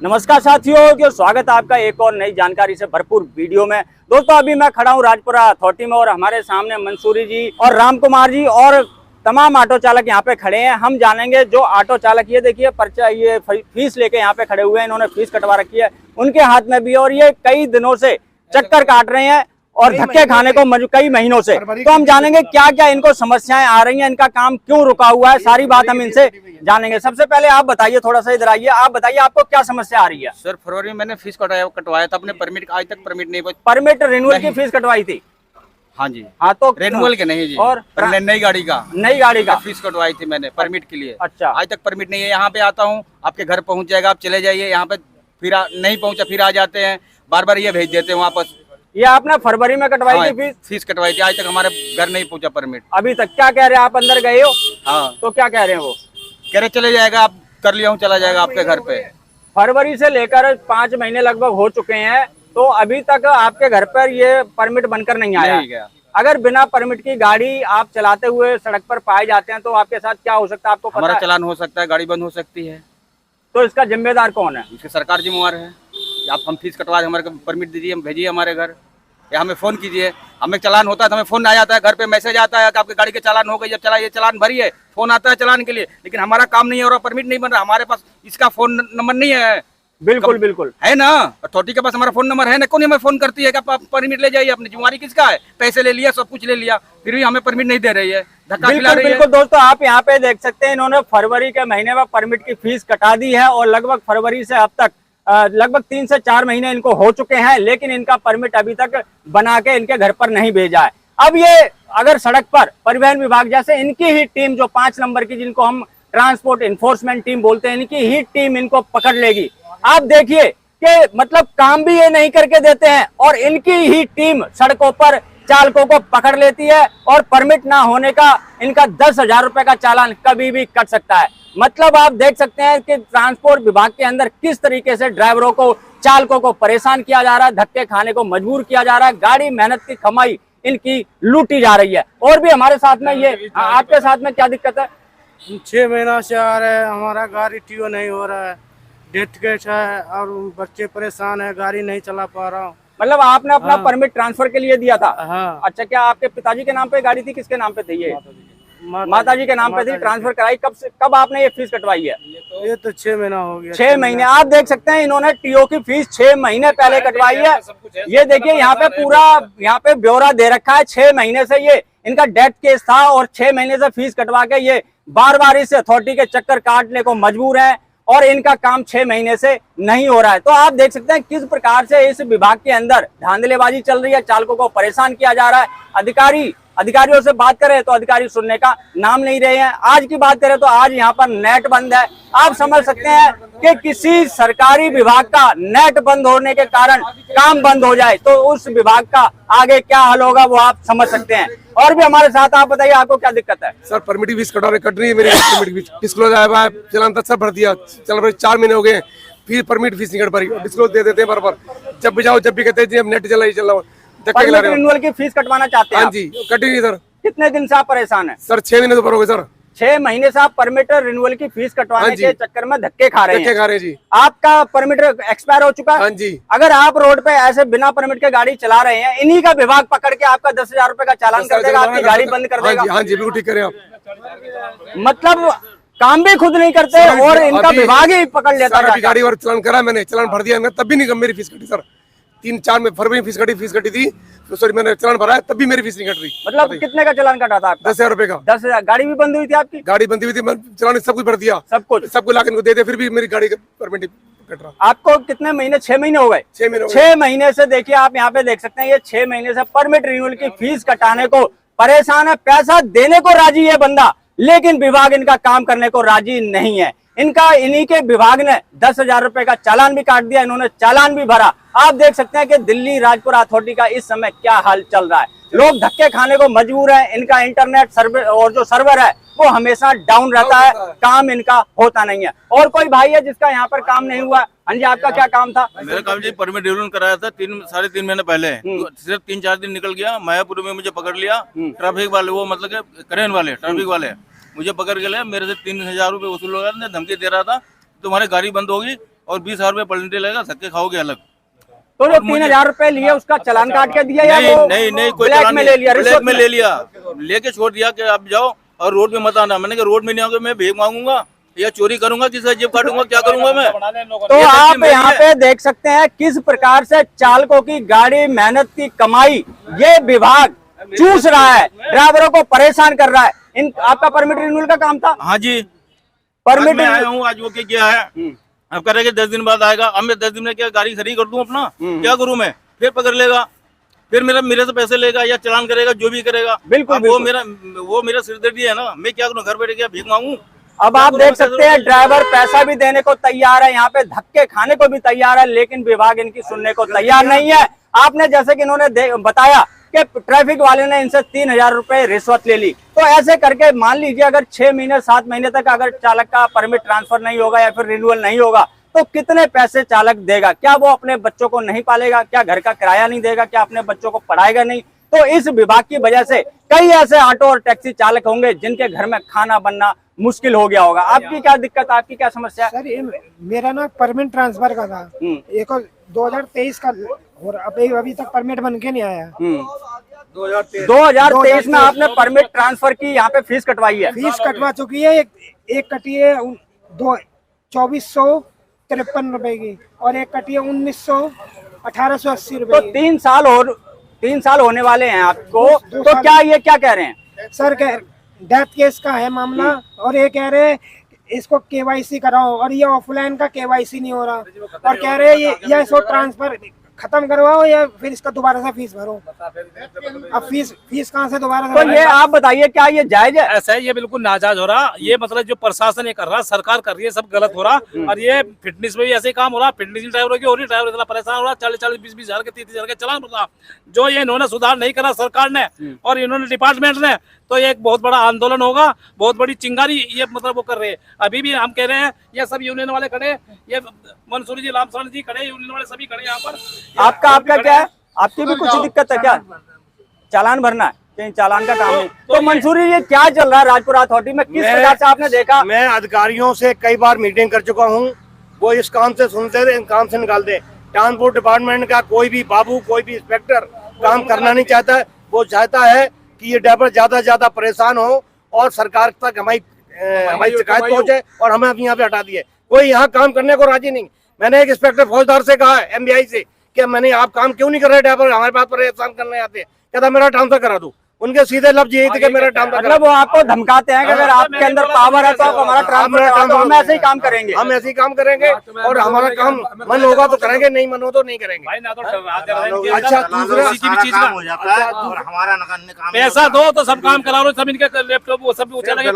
नमस्कार साथियों, स्वागत है आपका एक और नई जानकारी से भरपूर वीडियो में। दोस्तों अभी मैं खड़ा हूँ राजपुरा अथॉरिटी में और हमारे सामने मंसूरी जी और राम कुमार जी और तमाम ऑटो चालक यहाँ पे खड़े हैं। हम जानेंगे जो ऑटो चालक, ये देखिए पर्चा, ये फीस लेके यहाँ पे खड़े हुए हैं, इन्होंने फीस कटवा रखी है, उनके हाथ में भी, और ये कई दिनों से चक्कर काट रहे हैं और धक्के खाने को कई महीनों से। तो हम जानेंगे क्या क्या इनको समस्याएं आ रही हैं, इनका काम क्यों रुका हुआ है, सारी बात हम इनसे जानेंगे। सबसे पहले आप बताइए, थोड़ा सा इधर आइए, आप बताइए आपको क्या समस्या आ रही है। सर फरवरी में मैंने फीस कटवाया था अपने परमिट, आज तक परमिट नहीं पहुंचा। परमिट रिन्यूअल की फीस कटवाई थी? हाँ जी। हाँ, तो रिन्यूअल के नहीं जी, और नई गाड़ी का फीस कटवाई थी मैंने परमिट के लिए। अच्छा, आज तक परमिट नहीं है। यहाँ पे आता हूँ, आपके घर पहुँच जाएगा, आप चले जाइए। यहाँ पे फिर नहीं पहुँचा, फिर आ जाते हैं, बार बार ये भेज देते हैं वापस। ये आपने फरवरी में कटवाई थी फीस कटवाई थी, आज तक हमारे घर नहीं पहुँचा परमिट अभी तक। क्या कह रहे हैं, आप अंदर गए हो? हाँ, तो क्या कह रहे हैं वो? कह रहे चले जाएगा, आप कर लिया हूँ, चला जाएगा आपके घर पे। फरवरी से लेकर 5 महीने लगभग हो चुके हैं, तो अभी तक आपके घर पर ये परमिट बनकर नहीं आया। अगर बिना परमिट की गाड़ी आप चलाते हुए सड़क पर पाए जाते हैं तो आपके साथ क्या हो सकता है, आपको पता है? हमारा चालान हो सकता है, गाड़ी बंद हो सकती है। तो इसका जिम्मेदार कौन है? इसके सरकार जिम्मेवार है। आप हम फीस कटवा, हमारे परमिट दीजिए, भेजिए हमारे घर, या हमें फोन कीजिए। हमें चालान होता है तो हमें फोन आ जाता है, घर पे मैसेज आता है कि आपकी गाड़ी के चालान हो गई, जब चला ये चालान भरिए, फोन आता है चालान के लिए। लेकिन हमारा काम नहीं हो रहा, परमिट नहीं बन रहा, हमारे पास इसका फोन नंबर नहीं है। बिल्कुल बिल्कुल है ना, अथॉरिटी के पास हमारा फोन नंबर है ना, कौन हमें फोन करती है कि आप परमिट ले जाइए। अपनी जिम्मेवारी किसका है? पैसे ले लिया, सब कुछ ले लिया, फिर भी हमें परमिट नहीं दे रही है, धक्का खिला रही है। बिल्कुल दोस्तों, आप यहाँ पे देख सकते हैं, इन्होंने फरवरी के महीने में परमिट की फीस कटा दी है और लगभग फरवरी से अब तक लगभग 3 से 4 महीने इनको हो चुके हैं, लेकिन इनका परमिट अभी तक बना के इनके घर पर नहीं भेजा है। अब ये अगर सड़क पर परिवहन विभाग जैसे इनकी ही टीम, जो 5 नंबर की, जिनको हम ट्रांसपोर्ट इन्फोर्समेंट टीम बोलते हैं, इनकी ही टीम इनको पकड़ लेगी। आप देखिए कि मतलब काम भी ये नहीं करके देते हैं और इनकी ही टीम सड़कों पर चालकों को पकड़ लेती है और परमिट ना होने का इनका 10,000 रुपए का चालान कभी भी कट सकता है। मतलब आप देख सकते हैं कि ट्रांसपोर्ट विभाग के अंदर किस तरीके से ड्राइवरों को, चालकों को परेशान किया जा रहा है, धक्के खाने को मजबूर किया जा रहा है, गाड़ी मेहनत की कमाई इनकी लूटी जा रही है। और भी हमारे साथ में ये, आपके साथ में क्या दिक्कत है? 6 महीना से आ रहे हैं, हमारा गाड़ी टीओ नहीं हो रहा है, डेथ केस है और बच्चे परेशान है, गाड़ी नहीं चला पा रहा हूँ। मतलब आपने अपना परमिट ट्रांसफर के लिए दिया था? हाँ। अच्छा, क्या आपके पिताजी के नाम पे गाड़ी थी, किसके नाम पे थी ये? माताजी के नाम पे थी, ट्रांसफर कराई। कब आपने ये फीस कटवाई है? ये तो 6 महीना हो गया। 6 महीने। आप देख सकते हैं इन्होंने टीओ की फीस 6 महीने पहले कटवाई है। ये देखिए यहाँ पे पूरा, यहाँ पे ब्यौरा दे रखा है। 6 महीने से ये इनका डेथ केस था और 6 महीने से फीस कटवा के ये बार बार इस अथॉरिटी के चक्कर काटने को मजबूर है और इनका काम 6 महीने से नहीं हो रहा है। तो आप देख सकते हैं किस प्रकार से इस विभाग के अंदर धांधलेबाजी चल रही है, चालकों को परेशान किया जा रहा है। अधिकारियों से बात करें तो अधिकारी सुनने का नाम नहीं रहे हैं। आज की बात करें तो आज यहाँ पर नेट बंद है। आप समझ सकते हैं कि किसी सरकारी विभाग का नेट बंद होने के कारण काम बंद हो जाए तो उस विभाग का आगे क्या हल होगा, वो आप समझ सकते हैं। और भी हमारे साथ, आप बताइए आपको क्या दिक्कत है? सर परमिट फीस कट रही है मेरी, परमिट डिस्क्लोज आया है, चलान तक सब भर दिया, चल 4 महीने हो गए, फिर परमिट फीस नहीं कट पा रही, डिस्क्लोज दे देते हैं बार-बार। जब भी जाओ, जब भी कहते हैं जी अब नेट चला ही चल रहा हूँ, परमिट रिन्यूअल की फीस कटवाना चाहते हैं? हाँ जी, कटी नहीं सर। कितने दिन से आप परेशान हैं? सर 6 महीने तो ऊपर हो गए सर। 6 महीने से आप परमिट रिन्यूअल की फीस कटवाने के चक्कर में धक्के खा रहे हैं। जी। आपका परमिट एक्सपायर हो चुका है? हाँ जी। अगर आप रोड पे ऐसे बिना परमिट के गाड़ी चला रहे हैं, इन्हीं का विभाग पकड़ के आपका 10,000 रुपए का चालान कर देगा, आपकी गाड़ी बंद कर देगा। हाँ जी, बिल्कुल ठीक करें आप। मतलब काम भी खुद नहीं करते और इनका विभाग ही पकड़ लेता है। गाड़ी और चलान करा मैंने, चलान भर दिया, तब भी नहीं मेरी फीस कटी सर। 3-4 में फरवरी में फीस कटी थी, तो सॉरी मैंने चलान भरा है, तब भी मेरी फीस नहीं कट रही। मतलब कितने का चालान कटा था आपका? 10,000 रुपए का। 10,000। गाड़ी भी बंद हुई थी आपकी? गाड़ी बंदी हुई थी, चलान सब कुछ भर दिया, सबको लाके इनको दे दिया, फिर भी मेरी गाड़ी का परमिट कट रहा। आपको कितने महीने? 6 महीने हो गए। 6 महीने से देखिए, आप यहाँ पे देख सकते हैं, ये 6 महीने से परमिट रिन्यूअल की फीस कटाने को परेशान है। पैसा देने को राजी है बंदा, लेकिन विभाग इनका काम करने को राजी नहीं है। इन्हीं के विभाग ने 10,000 रुपए का चालान भी काट दिया, इन्होंने चालान भी भरा। आप देख सकते हैं कि दिल्ली राजपुरा अथॉरिटी का इस समय क्या हाल चल रहा है। लोग धक्के खाने को मजबूर हैं। इनका इंटरनेट सर्वर और जो सर्वर है वो हमेशा डाउन रहता है, काम इनका होता नहीं है। और कोई भाई है जिसका यहाँ पर काम नहीं हुआ? हाँ जी, आपका क्या काम था? मेरा काम जी परमिट रिन्यूअल कराया था 3-3.5 महीने पहले। तो सिर्फ 3-4 दिन निकल गया, मायापुर में मुझे पकड़ लिया ट्रैफिक वाले, वो मतलब करेन वाले, ट्रैफिक वाले मुझे पकड़ के ले, मेरे से 3,000 रुपए वसूल हो रहा था, धमकी दे रहा था तुम्हारी गाड़ी बंद होगी, और 20,000 रुपये पेनल्टी लगेगा, धक्के खाओगे अलग। तो जो 3,000 रुपए लिए उसका चालान काट के दिया या नहीं वो नहीं नहीं, कोई ब्लैक चालान में नहीं, ले लिया, ब्लैक रिश्वत में ले लिया, लेके छोड़ दिया कि आप जाओ और रोड में मत आना। मैंने कहा रोड में नहीं आऊंगा, मैं भीख मांगूंगा या चोरी करूंगा, किसी का जेब काटूंगा, क्या करूंगा मैं। तो ये आप गलती यहाँ मेरी पे देख सकते हैं किस प्रकार से चालकों की गाड़ी, मेहनत की कमाई ये विभाग चूस रहा है, ड्राइवरों को परेशान कर रहा है। इन आपका परमिट रिन्यूअल का काम था, हाँ जी, परमिट मैं आया हूँ, आज वो क्या किया है, अब कह रहे कि 10 दिन बाद आएगा। अब मैं 10 दिन में क्या गाड़ी खड़ी कर दूं अपना, क्या करूं मैं, फिर पकड़ लेगा, फिर मेरे से पैसे लेगा या चालान करेगा, जो भी करेगा। बिल्कुल, अब वो मेरा सिरदर्दी है ना, मैं क्या करूं, घर बैठ के भीख मांगू। अब आप देख सकते हैं ड्राइवर पैसा भी देने को तैयार है, यहाँ पे धक्के खाने को भी तैयार है, लेकिन विभाग इनकी सुनने को तैयार नहीं है। आपने जैसे कि इन्होंने बताया कि ट्रैफिक वाले ने इनसे 3,000 रुपए रिश्वत ले ली, तो ऐसे करके मान लीजिए अगर 6 महीने 7 महीने तक अगर चालक का परमिट ट्रांसफर नहीं होगा या फिर रिन्यूअल नहीं होगा तो कितने पैसे चालक देगा? क्या वो अपने बच्चों को नहीं पालेगा? क्या घर का किराया नहीं देगा? क्या अपने बच्चों को पढ़ाएगा नहीं? तो इस विभाग की वजह से कई ऐसे ऑटो और टैक्सी चालक होंगे जिनके घर में खाना बनना मुश्किल हो गया होगा। आपकी क्या दिक्कत, आपकी क्या समस्या है? सर ये मेरा ना परमिट ट्रांसफर का था, एक और 2023 का, और अभी तक परमिट बन के नहीं आया। 2023 में आपने परमिट ट्रांसफर की, यहाँ पे फीस कटवाई है? फीस कटवा चुकी है, एक कटी है 2453 रुपए की और एक कटी है 1880 रुपए तो की। 3 साल होने वाले हैं आपको, तो क्या ये क्या कह रहे हैं? सर डेथ केस का है मामला और ये कह रहे हैं इसको केवाईसी कराओ और ये ऑफलाइन का केवाईसी नहीं हो रहा और कह रहे हैं ये इसको ट्रांसफर खत्म करवाओ या फिर इसका दोबारा से फीस भरो। अब फीस कहाँ से दोबारा से? तो ये आप बताइए क्या ये जायज है? ऐसा है, ये बिल्कुल नाजायज हो रहा। ये मतलब जो प्रशासन ये कर रहा, सरकार कर रही है, सब गलत हो रहा। और ये फिटनेस में भी ऐसे ही काम हो रहा, फिटनेस ड्राइवरों की हो रही, ड्राइवर इतना परेशान हो रहा, 40-40, 20-20 हजार के, 30-30 हजार के चलान पड़ रहा। जो ये इन्होंने सुधार नहीं करा सरकार ने और इन्होंने डिपार्टमेंट ने, तो ये एक बहुत बड़ा आंदोलन होगा, बहुत बड़ी चिंगारी ये मतलब वो कर रहे हैं। अभी भी हम कह रहे हैं, ये सब यूनियन वाले खड़े, ये मंसूरी जी, रामसरण जी खड़े, यूनियन वाले सभी खड़े यहाँ पर। आपका क्या है? आपकी भी कुछ दिक्कत है क्या? चालान भरना है, कहीं चालान का काम नहीं। तो मंसूरी ये क्या चल रहा है राजपुरा अथॉरिटी में, किस प्रकार से आपने देखा? मैं अधिकारियों से कई बार मीटिंग कर चुका हूँ, वो इस काम से सुनते थे, इन काम से निकाल दे। ट्रांसपोर्ट डिपार्टमेंट का कोई भी बाबू, कोई भी इंस्पेक्टर काम करना नहीं चाहता है। वो चाहता है कि ये ड्राइवर ज्यादा से ज्यादा परेशान हो और सरकार तक हमारी शिकायत पहुंचे और हमें अब यहाँ पे हटा दिए। कोई यहाँ काम करने को राजी नहीं। मैंने एक इंस्पेक्टर फौजदार से कहा है, MBI से, कि मैंने आप काम क्यों नहीं कर रहे, ड्राइवर हमारे पास परेशान करने आते हैं। कहता मेरा ट्रांसफर करा दो। उनके सीधे लफ्ज यही थे कि मेरा ट्रांसफर, मतलब वो आपको धमकाते हैं कि अगर आपके अंदर पावर है तो आप हमारा ट्रांसफर करा दो, हम ऐसे ही काम करेंगे। हम ऐसे ही काम करेंगे और हमारा काम मन होगा तो करेंगे, नहीं मन हो तो नहीं करेंगे। भाई ना तो डरा अच्छा, दूसरा किसी भी चीज का और हमारा नगण्य काम पैसा दो तो सब काम करा लो, सब इनके लैपटॉप वो सब चलेगा,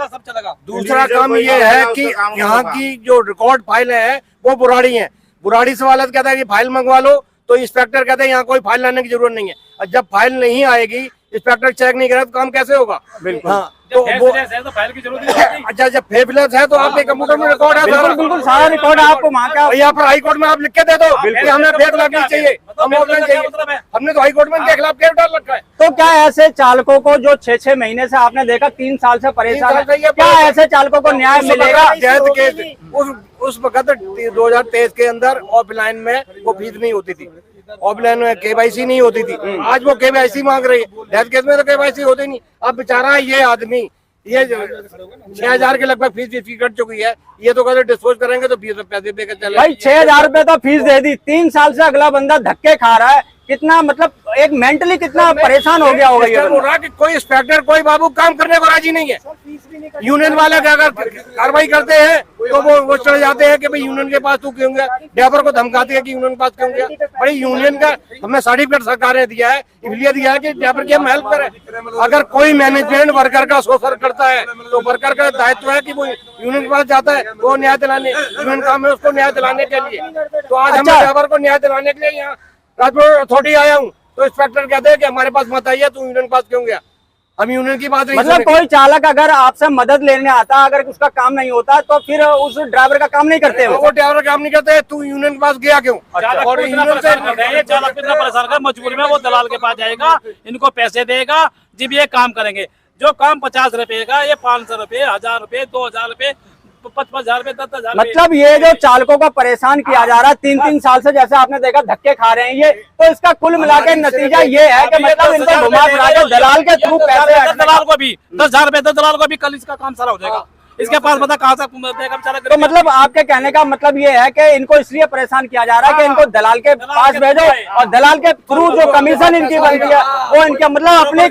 सब चलेगा। दूसरा काम ये है कि यहाँ की जो रिकॉर्ड फाइल है वो बुराड़ी है। बुराड़ी से वाला कहता है कि फाइल मंगवा लो, तो इंस्पेक्टर कहते हैं यहाँ कोई फाइल लाने की जरूरत नहीं है। और जब फाइल नहीं आएगी, इंस्पेक्टर चेक नहीं करेगा तो काम कैसे होगा? बिल्कुल। हाँ, तो वो तो फाइल की जरूरत नहीं है। अच्छा, जब फेबलेस है तो आपके कंप्यूटर में रिकॉर्ड है, बिल्कुल बिल्कुल सारा रिकॉर्ड है आपको वहाँ का। यहाँ पर हाई कोर्ट में आप लिख के दे दो कि हमें फेक लगनी चाहिए, हम ऑफलाइन चाहिए। हमने तो हाई कोर्ट में के खिलाफ केस डाल रखा है। तो क्या ऐसे चालकों को जो 6-6 महीने से आपने देखा 3 साल से परेशान है, क्या ऐसे चालकों को न्याय मिलेगा? जैद केस उस वक्त 2023 के अंदर ऑफलाइन में वो फीस नहीं होती थी, ऑफलाइन में KYC नहीं होती थी। आज वो KYC मांग रही है, डेथ केस में तो KYC होती नहीं। अब बेचारा ये आदमी, ये 6,000 के लगभग फीस कट चुकी है, ये तो कहते डिस्पोज करेंगे तो 20 पैसे देकर चले। भाई 6,000 रुपए तो फीस दे दी, 3 साल से अगला बंदा धक्के खा रहा है। कितना मतलब एक मेंटली कितना परेशान हो गया होगा ये बोल रहा कि कोई इंस्पेक्टर, कोई बाबू काम करने को राजी नहीं है। यूनियन वाले अगर कार्रवाई करते हैं तो वो चले जाते हैं कि भाई यूनियन के पास तू क्यों गया, ड्राइवर को धमकाते हैं कि यूनियन के पास क्यों गया। भाई यूनियन का हमें सर्टिफिकेट सरकार ने दिया है, इसलिए दिया है कि ड्राइवर की हम हेल्प करें। अगर कोई मैनेजमेंट वर्कर का शोषण करता है तो वर्कर का दायित्व है कि वो यूनियन के पास जाता है, वो न्याय दिलाने, यूनियन काम है उसको न्याय दिलाने के लिए। तो आज हमें ड्राइवर को न्याय दिलाने के लिए यहाँ राजपुर अथॉरिटी आया हूँ, तो इंस्पेक्टर कहते हैं कि हमारे पास मत आइए, तू यूनियन के पास क्यों गया। हम यूनियन की बात नहीं मतलब कोई चालक अगर आपसे मदद लेने आता, अगर उसका काम नहीं होता तो फिर उस ड्राइवर का काम नहीं करते वो ड्राइवर काम नहीं करते, तू यूनियन के पास गया क्यों? और यूनियन से चालक इतना परेशान कर, मजबूरी में वो दलाल के पास जाएगा, इनको पैसे देगा, जब ये काम करेंगे। जो काम 50 रुपए का, ये 500 रुपए, 1000 रुपए, 2000 रुपए, 50,000 रुपए 10,000। मतलब ये जो चालकों को परेशान किया जा रहा है 3-3 साल से, जैसे आपने देखा धक्के खा रहे हैं ये, तो इसका कुल मिला के नतीजा ये है कि मतलब इनको घुमा फिरा के दलाल के थ्रू पैसे, दलाल को भी 10,000 रुपए, 10 दलाल को भी कल इसका काम सारा हो जाएगा। इसके पास पता कहाँ से देगा बेचारा। तो मतलब आपके कहने का मतलब ये है कि इनको इसलिए परेशान किया जा रहा है कि इनको दलाल के पास भेजो और दलाल के थ्रू जो कमीशन इनकी बनती है वो इनके मतलब अपनी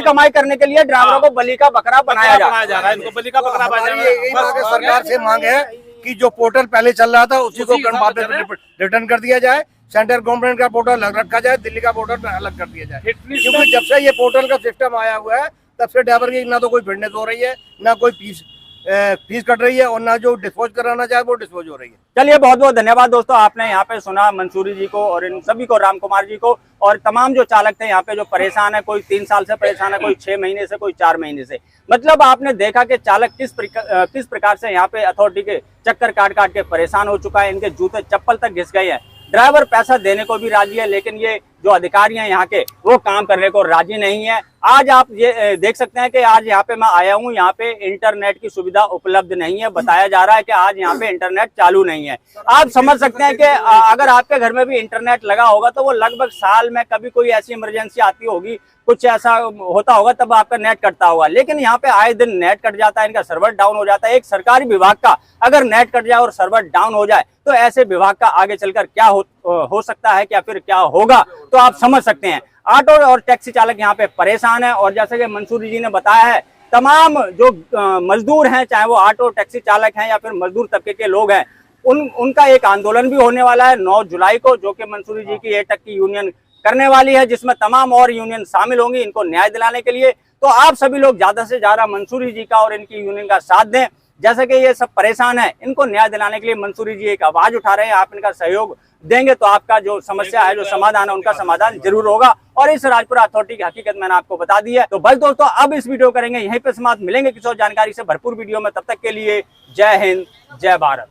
कमाई करने के लिए ड्राइवरों को बलि का बकरा बनाया जा रहा है। इनको बलि का बकरा बनाया जा यही मांग है, सरकार से मांग है कि जो पोर्टल पहले चल रहा था उसी को वापस रिटर्न कर दिया जाए। सेंट्रल गवर्नमेंट का पोर्टल अलग रखा जाए, दिल्ली का पोर्टल अलग कर दिया जाए, क्योंकि जब से ये पोर्टल का सिस्टम आया हुआ है तब से ड्राइवर की ना तो कोई फिटनेस हो रही है, ना कोई फीस कट रही है, और ना जो डिस्पोज कराना चाहे वो डिस्पोज हो रही है। चलिए बहुत बहुत धन्यवाद दोस्तों, आपने यहाँ पे सुना मंसूरी जी को और इन सभी को, राम कुमार जी को और तमाम जो चालक थे यहाँ पे जो परेशान है, कोई 3 साल से परेशान है, कोई 6 महीने से, कोई 4 महीने से। मतलब आपने देखा कि चालक किस प्रकार से यहाँ पे अथॉरिटी के चक्कर काट काट के परेशान हो चुका है, इनके जूते चप्पल तक घिस गए हैं। ड्राइवर पैसा देने को भी राजी है, लेकिन ये जो अधिकारी हैं यहाँ के वो काम करने को राजी नहीं है। आज आप ये देख सकते हैं कि आज यहाँ पे मैं आया हूँ, यहाँ पे इंटरनेट की सुविधा उपलब्ध नहीं है। बताया जा रहा है कि आज यहाँ पे इंटरनेट चालू नहीं है। आप समझ सकते हैं कि अगर आपके घर में भी इंटरनेट लगा होगा तो वो लगभग साल में कभी कोई ऐसी इमरजेंसी आती होगी, कुछ ऐसा होता होगा तब आपका नेट कटता होगा। लेकिन यहाँ पे आए दिन नेट कट जाता है, इनका सर्वर डाउन हो जाता है। एक सरकारी विभाग का अगर नेट कट जाए और सर्वर डाउन हो जाए तो ऐसे विभाग का आगे चलकर क्या हो सकता है, क्या फिर क्या होगा, तो आप समझ सकते हैं। ऑटो और टैक्सी चालक यहाँ पे परेशान है और जैसे कि मंसूरी जी ने बताया है, तमाम जो मजदूर हैं, चाहे वो ऑटो टैक्सी चालक हैं या फिर मजदूर तबके के लोग हैं, उनका एक आंदोलन भी होने वाला है 9 जुलाई को, जो कि मंसूरी जी की एटक की यूनियन करने वाली है, जिसमें तमाम और यूनियन शामिल होंगी इनको न्याय दिलाने के लिए। तो आप सभी लोग ज्यादा से ज्यादा मंसूरी जी का और इनकी यूनियन का साथ दें। जैसे कि ये सब परेशान है, इनको न्याय दिलाने के लिए मंसूरी जी एक आवाज उठा रहे हैं। आप इनका सहयोग देंगे तो आपका जो समस्या है, जो समाधान है, उनका समाधान जरूर होगा। और इस राजपुरा अथॉरिटी की हकीकत मैंने आपको बता दी है। तो बस दोस्तों, अब इस वीडियो करेंगे यहीं पे समाप्त। मिलेंगे किसी और जानकारी से भरपूर वीडियो में, तब तक के लिए जय हिंद, जय भारत।